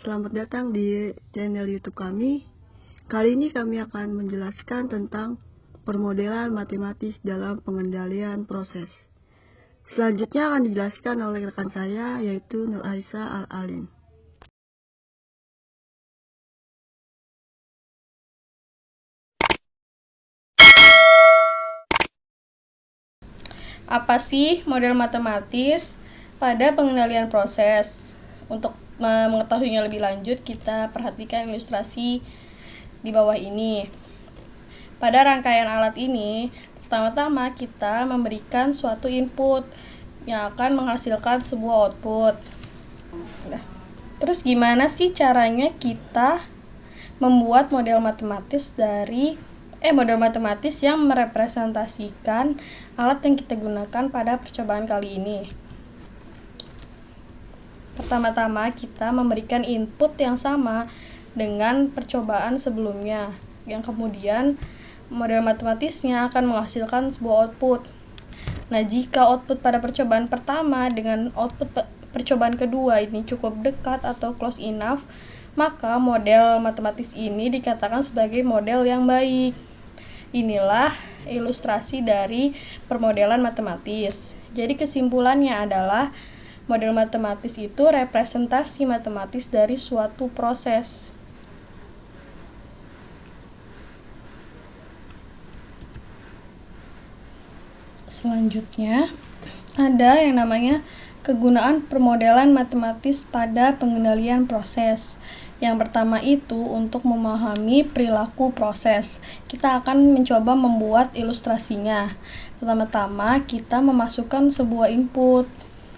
selamat datang di channel YouTube kami. Kali ini kami akan menjelaskan tentang permodelan matematis dalam pengendalian proses. Selanjutnya akan dijelaskan oleh rekan saya, yaitu Nur Aisyah Al-Alim. Apa sih model matematis pada pengendalian proses? Untuk mengetahuinya lebih lanjut, kita perhatikan ilustrasi di bawah ini. Pada rangkaian alat ini, pertama-tama kita memberikan suatu input yang akan menghasilkan sebuah output. Terus gimana sih caranya kita membuat model matematis yang merepresentasikan alat yang kita gunakan pada percobaan kali ini? Pertama-tama kita memberikan input yang sama dengan percobaan sebelumnya, yang kemudian model matematisnya akan menghasilkan sebuah output. Nah, jika output pada percobaan pertama dengan output percobaan kedua ini cukup dekat atau close enough, maka model matematis ini dikatakan sebagai model yang baik. Inilah ilustrasi dari permodelan matematis. Jadi kesimpulannya adalah model matematis itu representasi matematis dari suatu proses. Selanjutnya, ada yang namanya kegunaan permodelan matematis pada pengendalian proses. Yang pertama itu untuk memahami perilaku proses. Kita akan mencoba membuat ilustrasinya. Pertama-tama kita memasukkan sebuah input,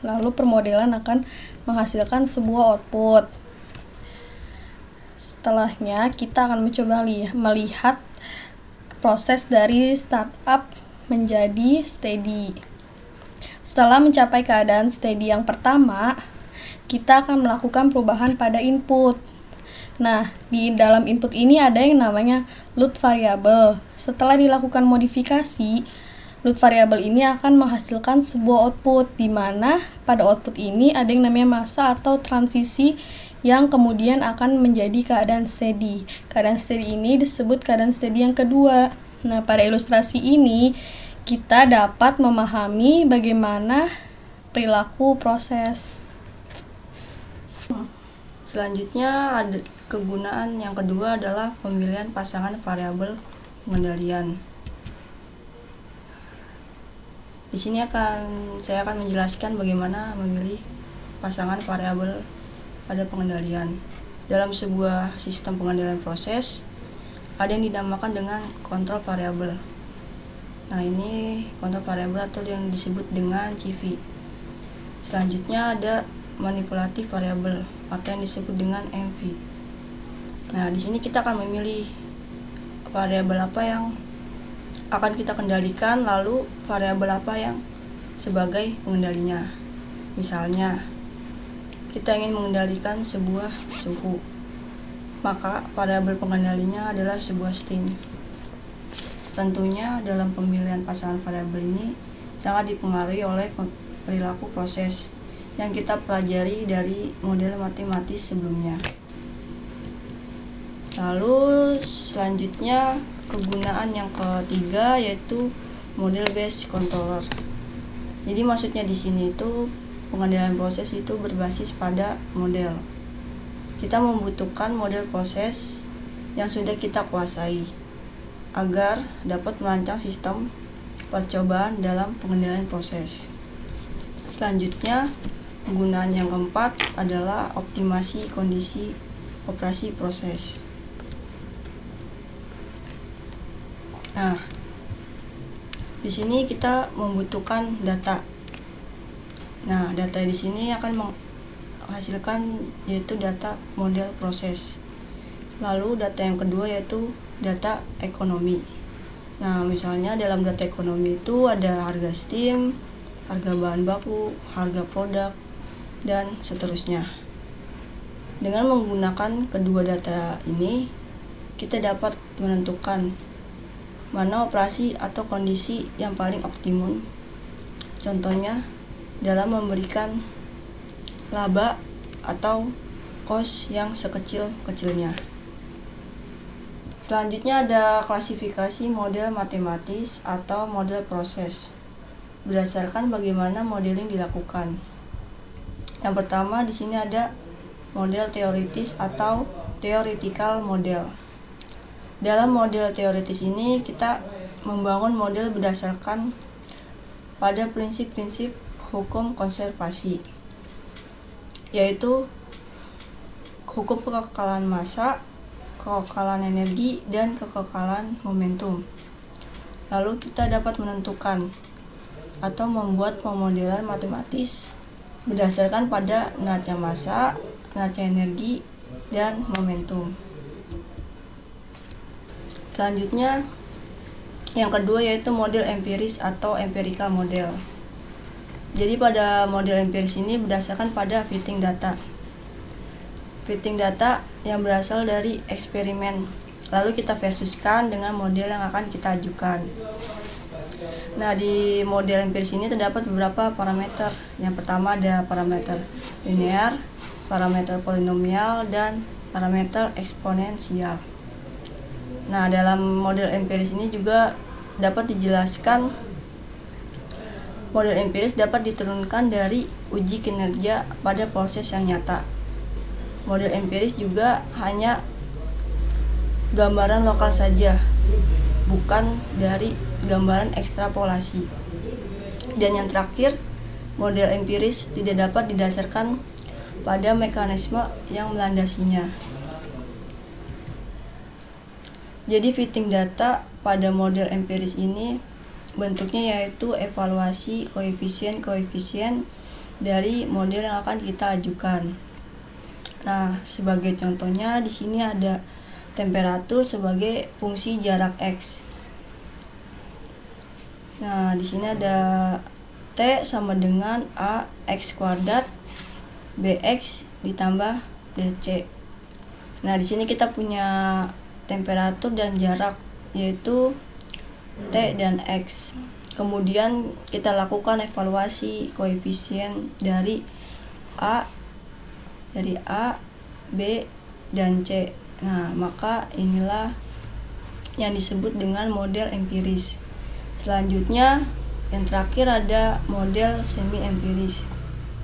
lalu permodelan akan menghasilkan sebuah output. Setelahnya kita akan mencoba melihat proses dari startup menjadi steady. Setelah mencapai keadaan steady yang pertama, kita akan melakukan perubahan pada input. Nah, di dalam input ini ada yang namanya load variable. Setelah dilakukan modifikasi, load variable ini akan menghasilkan sebuah output, di mana pada output ini ada yang namanya masa atau transisi yang kemudian akan menjadi keadaan steady. Keadaan steady ini disebut keadaan steady yang kedua. Nah, pada ilustrasi ini kita dapat memahami bagaimana perilaku proses. Selanjutnya, ada kegunaan yang kedua adalah pemilihan pasangan variabel pengendalian. Di sini saya akan menjelaskan bagaimana memilih pasangan variabel pada pengendalian. Dalam sebuah sistem pengendalian proses, ada yang dinamakan dengan kontrol variabel. Nah, ini kontrol variabel atau yang disebut dengan CV. Selanjutnya ada manipulatif variabel atau yang disebut dengan MV. Nah, di sini kita akan memilih variabel apa yang akan kita kendalikan, lalu variabel apa yang sebagai pengendalinya. Misalnya, kita ingin mengendalikan sebuah suhu, maka variabel pengendalinya adalah sebuah steam. Tentunya dalam pemilihan pasangan variabel ini sangat dipengaruhi oleh perilaku proses yang kita pelajari dari model matematis sebelumnya. Lalu selanjutnya kegunaan yang ketiga yaitu model based controller. Jadi maksudnya di sini itu pengendalian proses itu berbasis pada model. Kita membutuhkan model proses yang sudah kita kuasai agar dapat merancang sistem percobaan dalam pengendalian proses. Selanjutnya, kegunaan yang keempat adalah optimasi kondisi operasi proses. Nah, di sini kita membutuhkan data. Nah, data di sini akan menghasilkan yaitu data model proses. Lalu data yang kedua yaitu data ekonomi. Nah, misalnya dalam data ekonomi itu ada harga steam, harga bahan baku, harga produk, dan seterusnya. Dengan menggunakan kedua data ini, kita dapat menentukan mana operasi atau kondisi yang paling optimum. Contohnya, dalam memberikan laba atau kos yang sekecil-kecilnya. Selanjutnya ada klasifikasi model matematis atau model proses berdasarkan bagaimana modeling dilakukan. Yang pertama di sini ada model teoritis atau theoretical model. Dalam model teoritis ini kita membangun model berdasarkan pada prinsip-prinsip hukum konservasi, yaitu hukum kekekalan massa, kekekalan energi, dan kekekalan momentum. Lalu kita dapat menentukan atau membuat pemodelan matematis berdasarkan pada neraca massa, neraca energi, dan momentum. Selanjutnya yang kedua yaitu model empiris atau empirical model. Jadi pada model empiris ini berdasarkan pada fitting data. Fitting data yang berasal dari eksperimen, lalu kita versuskan dengan model yang akan kita ajukan. Nah, di model empiris ini terdapat beberapa parameter. Yang pertama ada parameter linear, parameter polinomial, dan parameter eksponensial. Nah, dalam model empiris ini juga dapat dijelaskan model empiris dapat diturunkan dari uji kinerja pada proses yang nyata. Model empiris juga hanya gambaran lokal saja, bukan dari gambaran ekstrapolasi. Dan yang terakhir, model empiris tidak dapat didasarkan pada mekanisme yang melandasinya. Jadi fitting data pada model empiris ini bentuknya yaitu evaluasi koefisien-koefisien dari model yang akan kita ajukan. Nah, sebagai contohnya di sini ada temperatur sebagai fungsi jarak X. Nah, di sini ada T sama dengan AX kuadrat BX ditambah DC. Nah, di sini kita punya temperatur dan jarak yaitu T dan X. Kemudian kita lakukan evaluasi koefisien dari A, B, dan C. Nah, maka inilah yang disebut dengan model empiris. Selanjutnya, yang terakhir ada model semi empiris.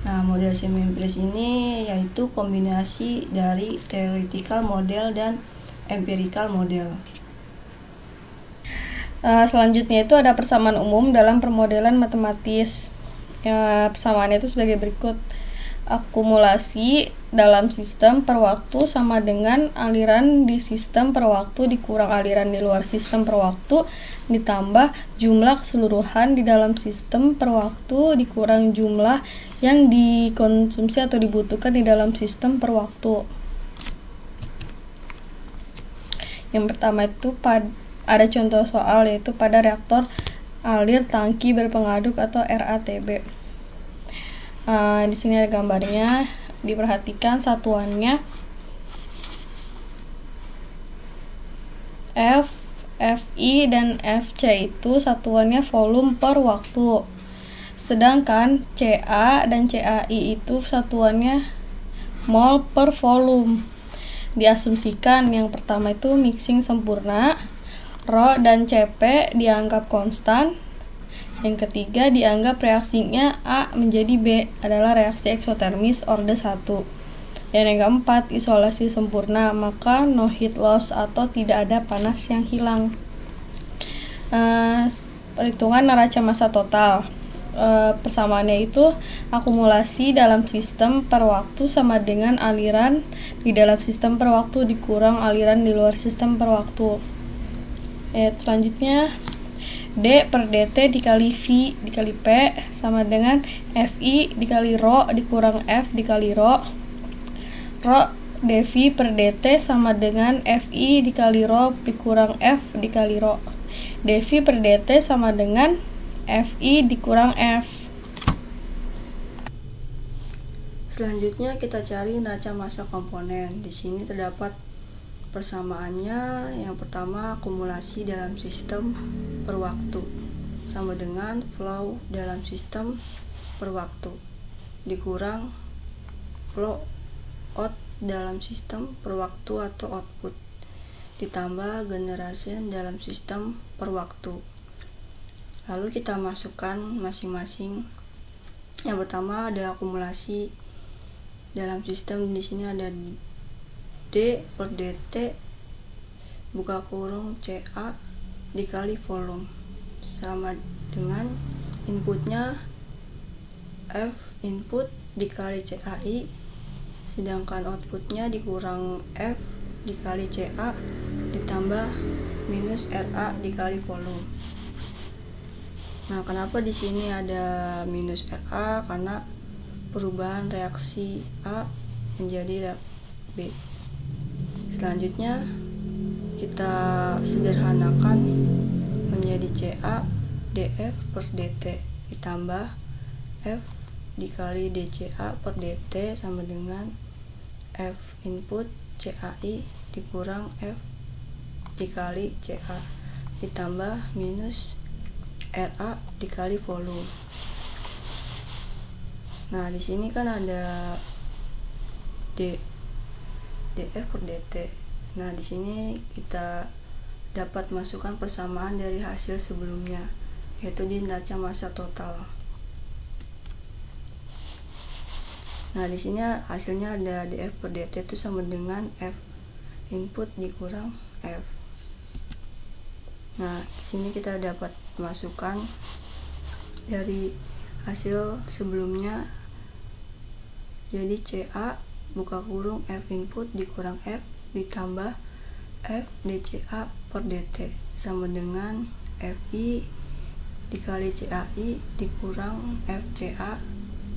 Nah, model semi empiris ini yaitu kombinasi dari theoretical model dan empirical model. Selanjutnya itu ada persamaan umum dalam permodelan matematis. Persamaannya itu sebagai berikut. Akumulasi dalam sistem per waktu sama dengan aliran di sistem per waktu dikurang aliran di luar sistem per waktu ditambah jumlah keseluruhan di dalam sistem per waktu dikurang jumlah yang dikonsumsi atau dibutuhkan di dalam sistem per waktu. Yang pertama itu ada contoh soal yaitu pada reaktor alir tangki berpengaduk atau RATB. Di sini ada gambarnya, diperhatikan satuannya F, FI, dan FC itu satuannya volume per waktu. Sedangkan CA dan CAI itu satuannya mol per volume. Diasumsikan yang pertama itu mixing sempurna, Rho dan CP dianggap konstan. Yang ketiga dianggap reaksinya A menjadi B adalah reaksi eksotermis orde 1. Dan yang keempat isolasi sempurna, maka no heat loss atau tidak ada panas yang hilang. Perhitungan neraca massa total. Persamaannya itu akumulasi dalam sistem per waktu sama dengan aliran di dalam sistem per waktu dikurang aliran di luar sistem per waktu. Selanjutnya D per DT dikali V dikali P sama dengan FI dikali Rho dikurang F dikali Rho. Rho dV per DT sama dengan FI dikali Rho dikurang F dikali Rho. dV per DT sama dengan FI dikurang F. Selanjutnya kita cari neraca massa komponen. Di sini terdapat persamaannya. Yang pertama akumulasi dalam sistem per waktu sama dengan flow dalam sistem per waktu dikurang flow out dalam sistem per waktu atau output, ditambah generation dalam sistem per waktu. Lalu kita masukkan masing-masing. Yang pertama ada akumulasi dalam sistem, di sini ada D per dt buka kurung CA dikali volume sama dengan inputnya F input dikali CAI, sedangkan outputnya dikurang F dikali CA ditambah minus RA dikali volume. Nah, kenapa di sini ada minus RA? Karena perubahan reaksi A menjadi B. Selanjutnya kita sederhanakan menjadi CA dF per dt ditambah F dikali dCA per dt sama dengan F input CAI dikurang F dikali CA ditambah minus RA dikali volume. Nah, di sini kan ada dF per dt. Nah, di sini kita dapat masukkan persamaan dari hasil sebelumnya, yaitu di neraca massa total. Nah, di sini hasilnya ada dF per dt itu sama dengan F input dikurang F. Nah, di sini kita dapat masukkan dari hasil sebelumnya, jadi CA buka kurung F input dikurang F ditambah F dCA per dt sama dengan FI dikali CAI dikurang FCA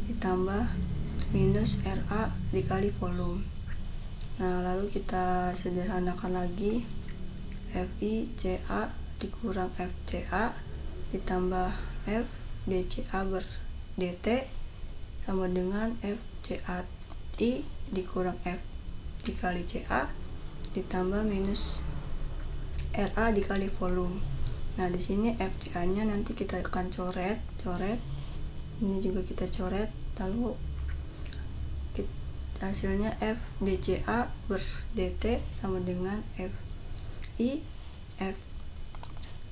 ditambah minus RA dikali volume. Nah, lalu kita sederhanakan lagi, FI CA dikurang FCA ditambah F dCA ber dt sama dengan FCAI dikurang F dikali CA ditambah minus RA dikali volume. Nah, di sini FCA-nya nanti kita akan coret. Ini juga kita coret, lalu hasilnya F dCA ber dt sama dengan FI F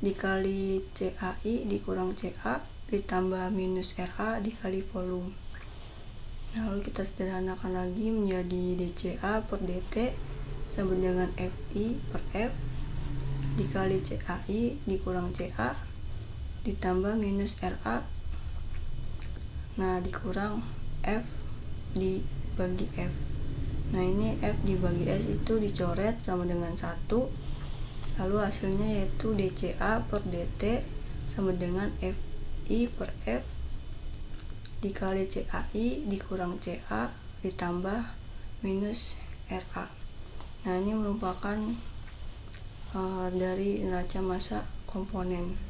dikali CAI dikurang CA ditambah minus RA dikali volume. Nah, lalu kita sederhanakan lagi menjadi dCA per dt sama dengan FI per F dikali CAI dikurang CA ditambah minus RA, nah dikurang F dibagi F. Nah, ini F dibagi S itu dicoret sama dengan 1, lalu hasilnya yaitu dCA per dt sama dengan FI per F dikali CAI dikurang CA ditambah minus RA. Nah, ini merupakan dari neraca massa komponen.